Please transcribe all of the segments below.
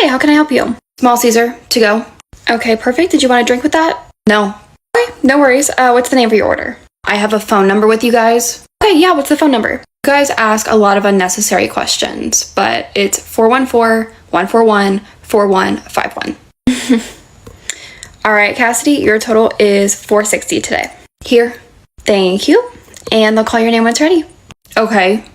Hi, how can I help you? Small Caesar, to go. Okay, perfect. Did you want a drink with that? No. Okay, no worries. What's the name for your order? I have a phone number with you guys. Okay, yeah, what's the phone number? You guys ask a lot of unnecessary questions, but it's 414-141-4151. All right, Cassidy, your total is $460 today. Here. Thank you. And they'll call your name when it's ready. Okay.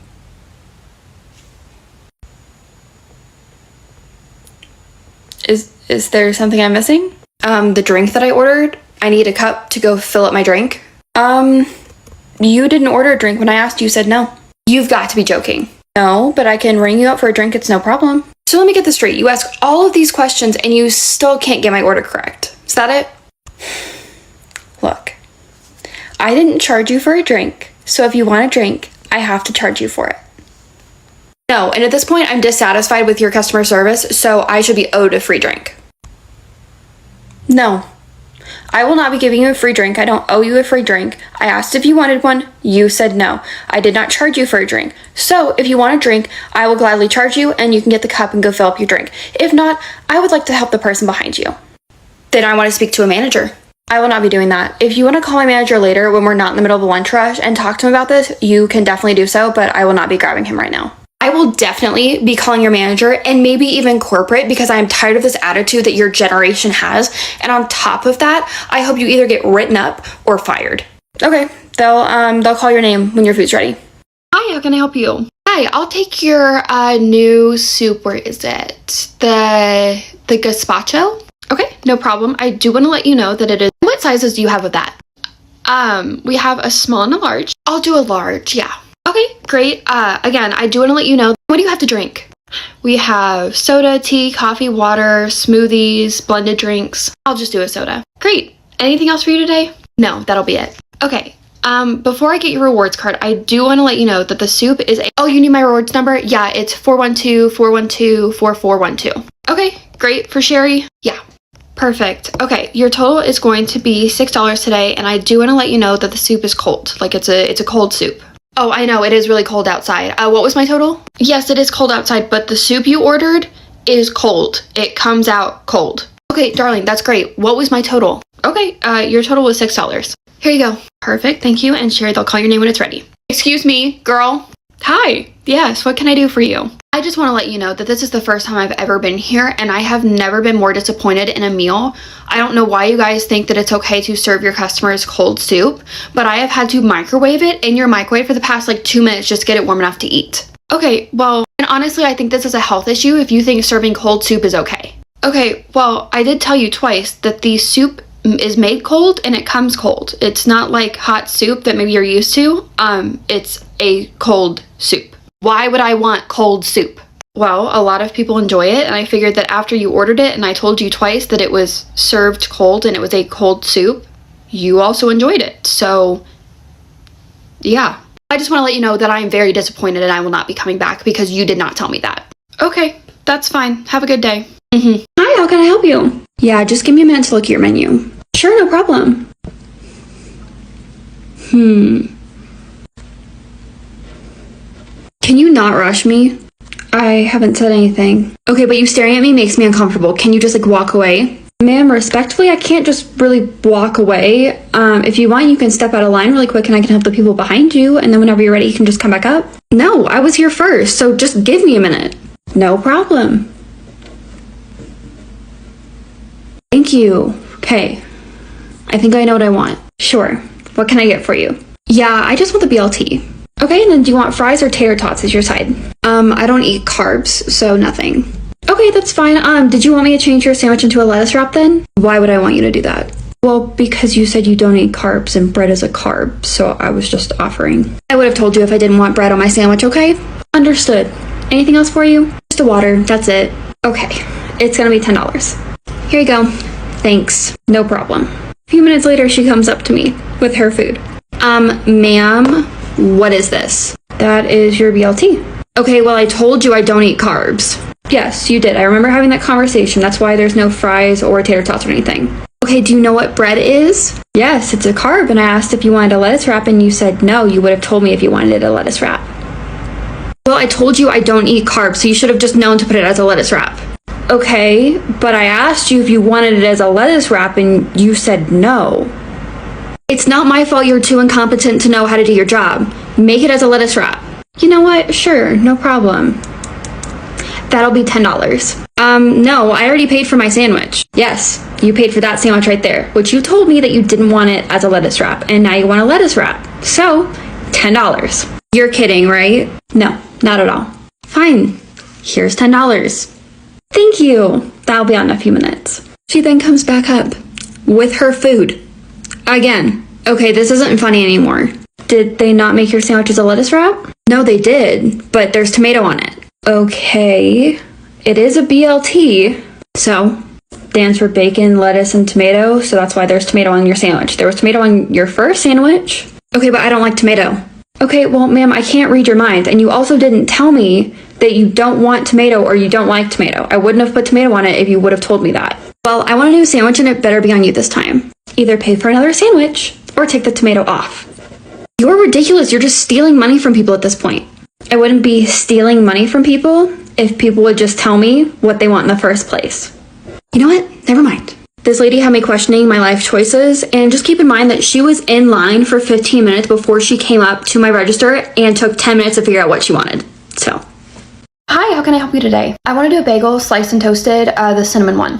Is there something I'm missing? The drink that I ordered, I need a cup to go fill up my drink. You didn't order a drink when I asked, you said no. You've got to be joking. No, but I can ring you up for a drink, it's no problem. So let me get this straight. You ask all of these questions and you still can't get my order correct. Is that it? Look, I didn't charge you for a drink, so if you want a drink, I have to charge you for it. No, and at this point, I'm dissatisfied with your customer service, so I should be owed a free drink. No, I will not be giving you a free drink. I don't owe you a free drink. I asked if you wanted one. You said no. I did not charge you for a drink. So if you want a drink, I will gladly charge you and you can get the cup and go fill up your drink. If not, I would like to help the person behind you. Then I want to speak to a manager. I will not be doing that. If you want to call my manager later when we're not in the middle of a lunch rush and talk to him about this, you can definitely do so, but I will not be grabbing him right now. I will definitely be calling your manager and maybe even corporate because I'm tired of this attitude that your generation has. And on top of that, I hope you either get written up or fired. Okay, they'll call your name when your food's ready. Hi, how can I help you? Hi, I'll take your new soup. Where is it? The gazpacho? Okay, no problem. I do want to let you know that it is. What sizes do you have of that? We have a small and a large. I'll do a large, yeah. Okay, great. Again, I do want to let you know, what do you have to drink? We have soda, tea, coffee, water, smoothies, blended drinks. I'll just do a soda. Great. Anything else for you today? No, that'll be it. Okay. Before I get your rewards card, I do want to let you know that the soup is oh, you need my rewards number? Yeah, it's 412-412-4412. Okay, great. For Sherry? Yeah. Perfect. Okay, your total is going to be $6 today, and I do want to let you know that the soup is cold. Like it's a cold soup. Oh, I know, it is really cold outside. What was my total? Yes, it is cold outside, but the soup you ordered is cold. It comes out cold. Okay, darling, that's great. What was my total? Okay, your total was $6. Here you go. Perfect, thank you, and Sherry, they'll call your name when it's ready. Excuse me, girl. Hi. Yes, what can I do for you? I just want to let you know that this is the first time I've ever been here, and I have never been more disappointed in a meal. I don't know why you guys think that it's okay to serve your customers cold soup, but I have had to microwave it in your microwave for the past 2 minutes just to get it warm enough to eat. Okay, well, and honestly, I think this is a health issue if you think serving cold soup is okay. Okay, well, I did tell you twice that the soup is made cold and it comes cold. It's not like hot soup that maybe you're used to. It's a cold soup. Why would I want cold soup? Well, a lot of people enjoy it, and I figured that after you ordered it and I told you twice that it was served cold and it was a cold soup, you also enjoyed it. So, yeah. I just want to let you know that I am very disappointed and I will not be coming back because you did not tell me that. Okay, that's fine. Have a good day. Hi, how can I help you? Yeah, just give me a minute to look at your menu. Sure, no problem. Can you not rush me? I haven't said anything. Okay, but you staring at me makes me uncomfortable. Can you just walk away? Ma'am, respectfully, I can't just really walk away. If you want, you can step out of line really quick and I can help the people behind you, and then whenever you're ready, you can just come back up. No, I was here first, so just give me a minute. No problem. Thank you. Okay. I think I know what I want. Sure. What can I get for you? Yeah, I just want the BLT. Okay, and then do you want fries or tater tots as your side? I don't eat carbs, so nothing. Okay, that's fine. Did you want me to change your sandwich into a lettuce wrap then? Why would I want you to do that? Well, because you said you don't eat carbs and bread is a carb, so I was just offering. I would have told you if I didn't want bread on my sandwich, okay? Understood. Anything else for you? Just a water, that's it. Okay, it's gonna be $10. Here you go. Thanks. No problem. A few minutes later, she comes up to me with her food. Ma'am, what is this? That is your BLT. Okay, well, I told you I don't eat carbs. Yes, you did. I remember having that conversation. That's why there's no fries or tater tots or anything. Okay, do you know what bread is? Yes, it's a carb, and I asked if you wanted a lettuce wrap, and you said no. You would have told me if you wanted a lettuce wrap. Well, I told you I don't eat carbs, so you should have just known to put it as a lettuce wrap. Okay, but I asked you if you wanted it as a lettuce wrap and you said no. It's not my fault you're too incompetent to know how to do your job. Make it as a lettuce wrap. You know what? Sure, no problem. That'll be $10. No, I already paid for my sandwich. Yes, you paid for that sandwich right there, which you told me that you didn't want it as a lettuce wrap, and now you want a lettuce wrap. So, $10. You're kidding, right? No, not at all. Fine, here's $10. Thank you. That'll be out in a few minutes. She then comes back up with her food. Again. Okay, this isn't funny anymore. Did they not make your sandwich as a lettuce wrap? No, they did, but there's tomato on it. Okay, it is a BLT, so stands for bacon, lettuce, and tomato, so that's why there's tomato on your sandwich. There was tomato on your first sandwich. Okay, but I don't like tomato. Okay, well, ma'am, I can't read your mind, and you also didn't tell me that you don't want tomato or you don't like tomato. I wouldn't have put tomato on it if you would have told me that. Well, I want a new sandwich and it better be on you this time. Either pay for another sandwich or take the tomato off. You're ridiculous. You're just stealing money from people at this point. I wouldn't be stealing money from people if people would just tell me what they want in the first place. You know what? Never mind. This lady had me questioning my life choices, and just keep in mind that she was in line for 15 minutes before she came up to my register and took 10 minutes to figure out what she wanted. So, hi, how can I help you today? I want to do a bagel, sliced and toasted, the cinnamon one.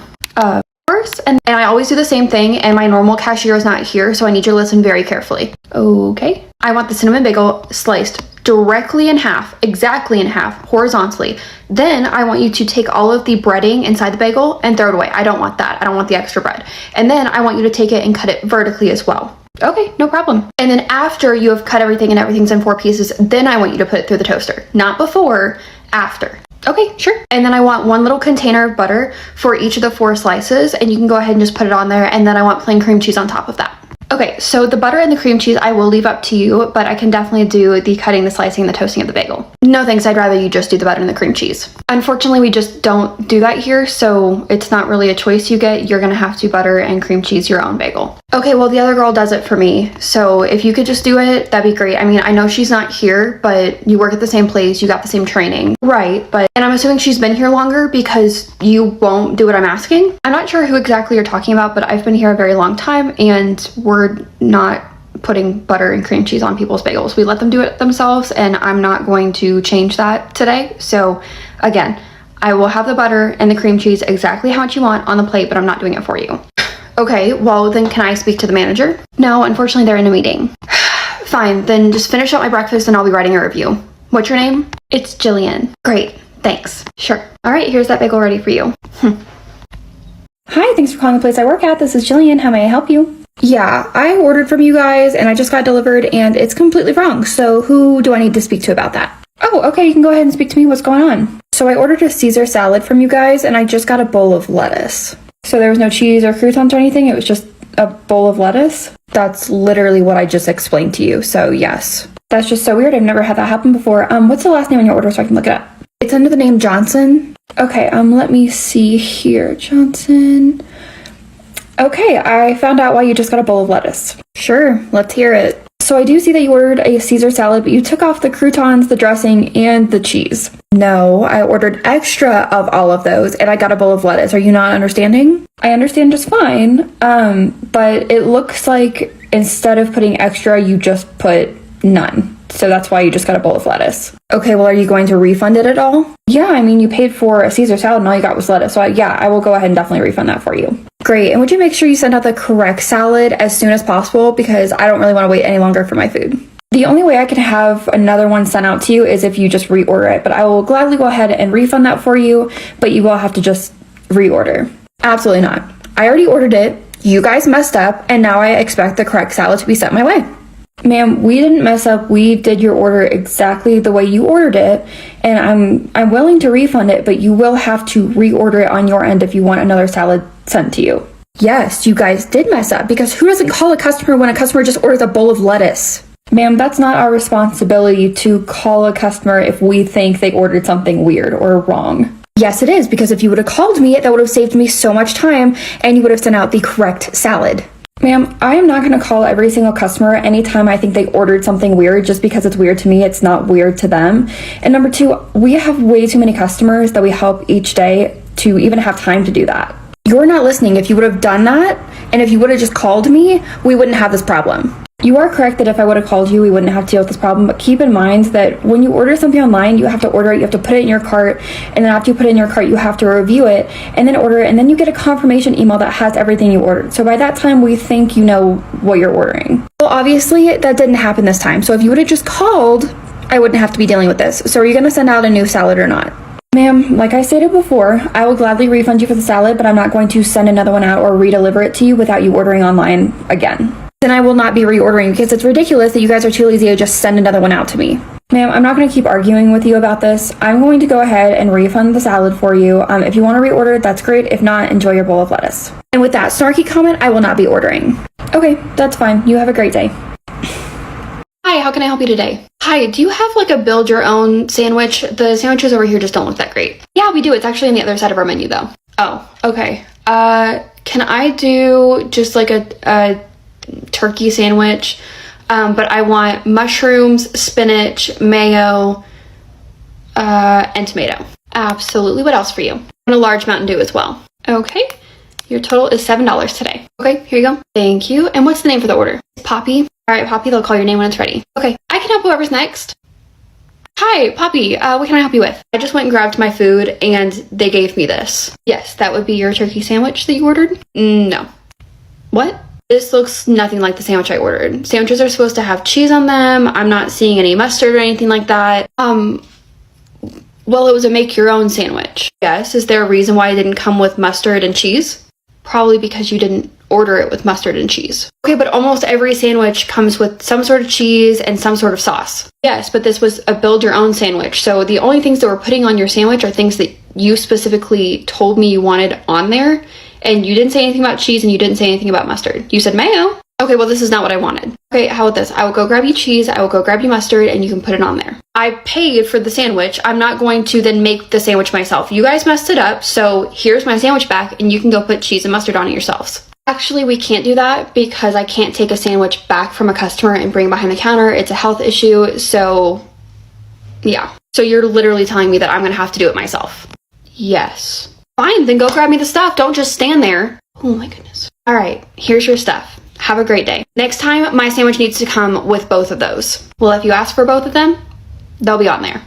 First, and I always do the same thing, and my normal cashier is not here, so I need you to listen very carefully. Okay. I want the cinnamon bagel sliced directly in half, exactly in half, horizontally. Then I want you to take all of the breading inside the bagel and throw it away. I don't want that. I don't want the extra bread. And then I want you to take it and cut it vertically as well. Okay, no problem. And then after you have cut everything and everything's in 4 pieces, then I want you to put it through the toaster. Not before, after. Okay, sure. And then I want 1 little container of butter for each of the 4 slices, and you can go ahead and just put it on there, and then I want plain cream cheese on top of that. Okay, so the butter and the cream cheese I will leave up to you, but I can definitely do the cutting, the slicing, and the toasting of the bagel. No thanks, I'd rather you just do the butter and the cream cheese. Unfortunately, we just don't do that here, so it's not really a choice you get. You're gonna have to butter and cream cheese your own bagel. Okay, well, the other girl does it for me, so if you could just do it, that'd be great. I mean, I know she's not here, but you work at the same place, you got the same training. Right, and I'm assuming she's been here longer because you won't do what I'm asking. I'm not sure who exactly you're talking about, but I've been here a very long time, and we're not putting butter and cream cheese on people's bagels. We let them do it themselves, and I'm not going to change that today. So again, I will have the butter and the cream cheese exactly how much you want on the plate, but I'm not doing it for you. Okay, well then can I speak to the manager? No, unfortunately they're in a meeting. Fine, then just finish up my breakfast and I'll be writing a review. What's your name? It's Jillian. Great, thanks. Sure. All right, here's that bagel ready for you. Hi, thanks for calling the place I work at. This is Jillian. How may I help you? Yeah, I ordered from you guys and I just got delivered and it's completely wrong. So who do I need to speak to about that? Oh, okay, you can go ahead and speak to me. What's going on? So I ordered a Caesar salad from you guys and I just got a bowl of lettuce. So there was no cheese or croutons or anything? It was just a bowl of lettuce? That's literally what I just explained to you, so yes. That's just so weird. I've never had that happen before. What's the last name on your order so I can look it up? It's under the name Johnson. Okay, let me see here. Johnson. Okay, I found out why you just got a bowl of lettuce. Sure, let's hear it. So I do see that you ordered a Caesar salad, but you took off the croutons, the dressing, and the cheese. No, I ordered extra of all of those, and I got a bowl of lettuce. Are you not understanding? I understand just fine, but it looks like instead of putting extra, you just put none. So that's why you just got a bowl of lettuce. Okay, well, are you going to refund it at all? Yeah, I mean, you paid for a Caesar salad and all you got was lettuce. So yeah, I will go ahead and definitely refund that for you. Great, and would you make sure you send out the correct salad as soon as possible because I don't really want to wait any longer for my food. The only way I can have another one sent out to you is if you just reorder it, but I will gladly go ahead and refund that for you, but you will have to just reorder. Absolutely not. I already ordered it, you guys messed up, and now I expect the correct salad to be sent my way. Ma'am, we didn't mess up. We did your order exactly the way you ordered it, and I'm willing to refund it, but you will have to reorder it on your end if you want another salad sent to you. Yes, you guys did mess up, because who doesn't call a customer when a customer just orders a bowl of lettuce? Ma'am, that's not our responsibility to call a customer if we think they ordered something weird or wrong. Yes, it is, because if you would have called me, that would have saved me so much time, and you would have sent out the correct salad. Ma'am, I am not going to call every single customer anytime I think they ordered something weird just because it's weird to me. It's not weird to them. And number 2, we have way too many customers that we help each day. to even have time to do that. You're not listening. If you would have done that, and if you would have just called me, we wouldn't have this problem. You are correct that if I would have called you, we wouldn't have to deal with this problem, but keep in mind that when you order something online, you have to order it, you have to put it in your cart, and then after you put it in your cart, you have to review it, and then order it, and then you get a confirmation email that has everything you ordered. So by that time, we think you know what you're ordering. Well, obviously, that didn't happen this time. So if you would have just called, I wouldn't have to be dealing with this. So are you going to send out a new salad or not? Ma'am, like I stated before, I will gladly refund you for the salad, but I'm not going to send another one out or re-deliver it to you without you ordering online again. Then I will not be reordering because it's ridiculous that you guys are too lazy to just send another one out to me. Ma'am, I'm not going to keep arguing with you about this. I'm going to go ahead and refund the salad for you. If you want to reorder, that's great. If not, enjoy your bowl of lettuce. And with that snarky comment, I will not be ordering. Okay, that's fine. You have a great day. Hi, how can I help you today? Hi, do you have like a build your own sandwich? The sandwiches over here just don't look that great. Yeah, we do. It's actually on the other side of our menu though. Oh, okay. Can I do just like a turkey sandwich? But I want mushrooms, spinach, mayo, and tomato. Absolutely. What else for you? And a large Mountain Dew as well. Okay. Your total is $7 today. Okay, here you go. Thank you. And what's the name for the order? Poppy. All right, Poppy, they'll call your name when it's ready. Okay, I can help whoever's next. Hi, Poppy, what can I help you with? I just went and grabbed my food and they gave me this. Yes, that would be your turkey sandwich that you ordered? No. What? This looks nothing like the sandwich I ordered. Sandwiches are supposed to have cheese on them. I'm not seeing any mustard or anything like that. Well, it was a make your own sandwich. Yes, is there a reason why it didn't come with mustard and cheese? Probably because you didn't order it with mustard and cheese. Okay, but almost every sandwich comes with some sort of cheese and some sort of sauce. Yes, but this was a build your own sandwich. So the only things that we're putting on your sandwich are things that you specifically told me you wanted on there. And you didn't say anything about cheese and you didn't say anything about mustard. You said mayo. Okay, well, this is not what I wanted. Okay, how about this? I will go grab you cheese, I will go grab you mustard, and you can put it on there. I paid for the sandwich. I'm not going to then make the sandwich myself. You guys messed it up, so here's my sandwich back, and you can go put cheese and mustard on it yourselves. Actually, we can't do that because I can't take a sandwich back from a customer and bring it behind the counter. It's a health issue, so yeah. So you're literally telling me that I'm gonna have to do it myself. Yes. Fine, then go grab me the stuff. Don't just stand there. Oh my goodness. All right, here's your stuff. Have a great day. Next time, my sandwich needs to come with both of those. Well, if you ask for both of them, they'll be on there.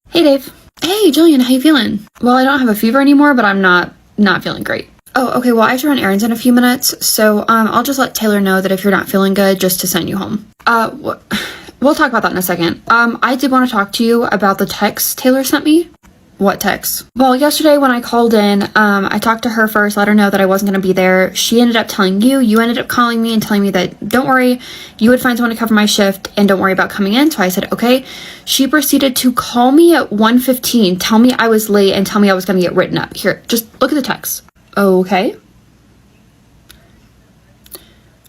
Hey, Dave. Hey, Jillian, how you feeling? Well, I don't have a fever anymore, but I'm not feeling great. Oh, okay, well, I have to run errands in a few minutes, so I'll just let Taylor know that if you're not feeling good, just to send you home. We'll talk about that in a second. I did want to talk to you about the text Taylor sent me. What text? Well, yesterday when I called in, I talked to her first, let her know that I wasn't going to be there. She ended up telling you ended up calling me and telling me that, don't worry, you would find someone to cover my shift and don't worry about coming in. So I said, okay. She proceeded to call me at 1:15, tell me I was late and tell me I was going to get written up. Here, just look at the text. Okay.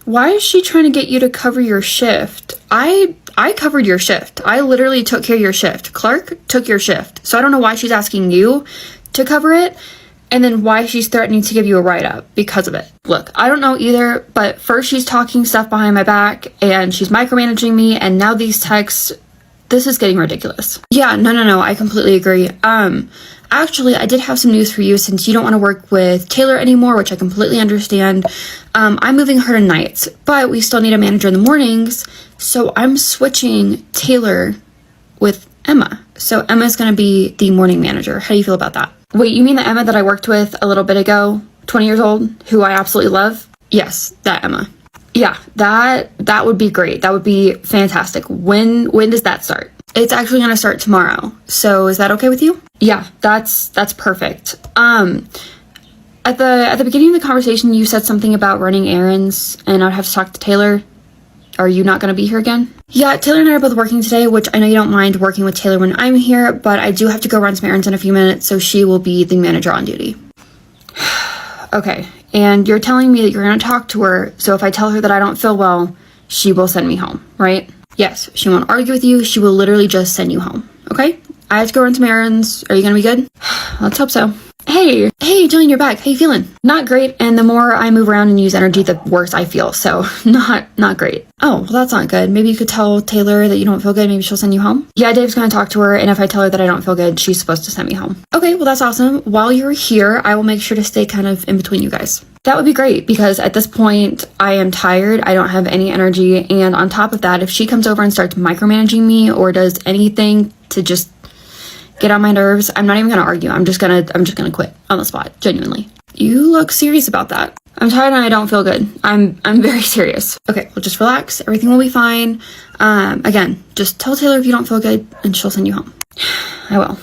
Why is she trying to get you to cover your shift? I covered your shift. I literally took care of your shift. Clark took your shift. So I don't know why she's asking you to cover it and then why she's threatening to give you a write-up because of it. Look, I don't know either, but first she's talking stuff behind my back and she's micromanaging me and now these texts, this is getting ridiculous. Yeah, no, I completely agree. Actually, I did have some news for you since you don't want to work with Taylor anymore, which I completely understand. I'm moving her to nights, but we still need a manager in the mornings. So I'm switching Taylor with Emma. So Emma's going to be the morning manager. How do you feel about that? Wait, you mean the Emma that I worked with a little bit ago, 20 years old, who I absolutely love? Yes, that Emma. Yeah, that would be great. That would be fantastic. When does that start? It's actually going to start tomorrow. So is that okay with you? Yeah, that's perfect. At the beginning of the conversation, you said something about running errands and I'd have to talk to Taylor. Are you not going to be here again? Yeah, Taylor and I are both working today, which I know you don't mind working with Taylor when I'm here, but I do have to go run some errands in a few minutes, so she will be the manager on duty. Okay, and you're telling me that you're going to talk to her, so if I tell her that I don't feel well, she will send me home, right? Yes, she won't argue with you, she will literally just send you home, okay? I have to go run some errands. Are you going to be good? Let's hope so. Hey, Jillian, you're back. How you feeling? Not great, and the more I move around and use energy, the worse I feel, so not great. Oh, well, that's not good. Maybe you could tell Taylor that you don't feel good. Maybe she'll send you home. Yeah, Dave's gonna talk to her, and if I tell her that I don't feel good, she's supposed to send me home. Okay, well, that's awesome. While you're here, I will make sure to stay kind of in between you guys. That would be great, because at this point, I am tired, I don't have any energy, and on top of that, if she comes over and starts micromanaging me or does anything to just get on my nerves, I'm not even gonna argue. I'm just gonna quit on the spot, genuinely. You look serious about that. I'm tired and I don't feel good. I'm very serious. Okay, well, just relax. Everything will be fine. Again, just tell Taylor if you don't feel good and she'll send you home. I will.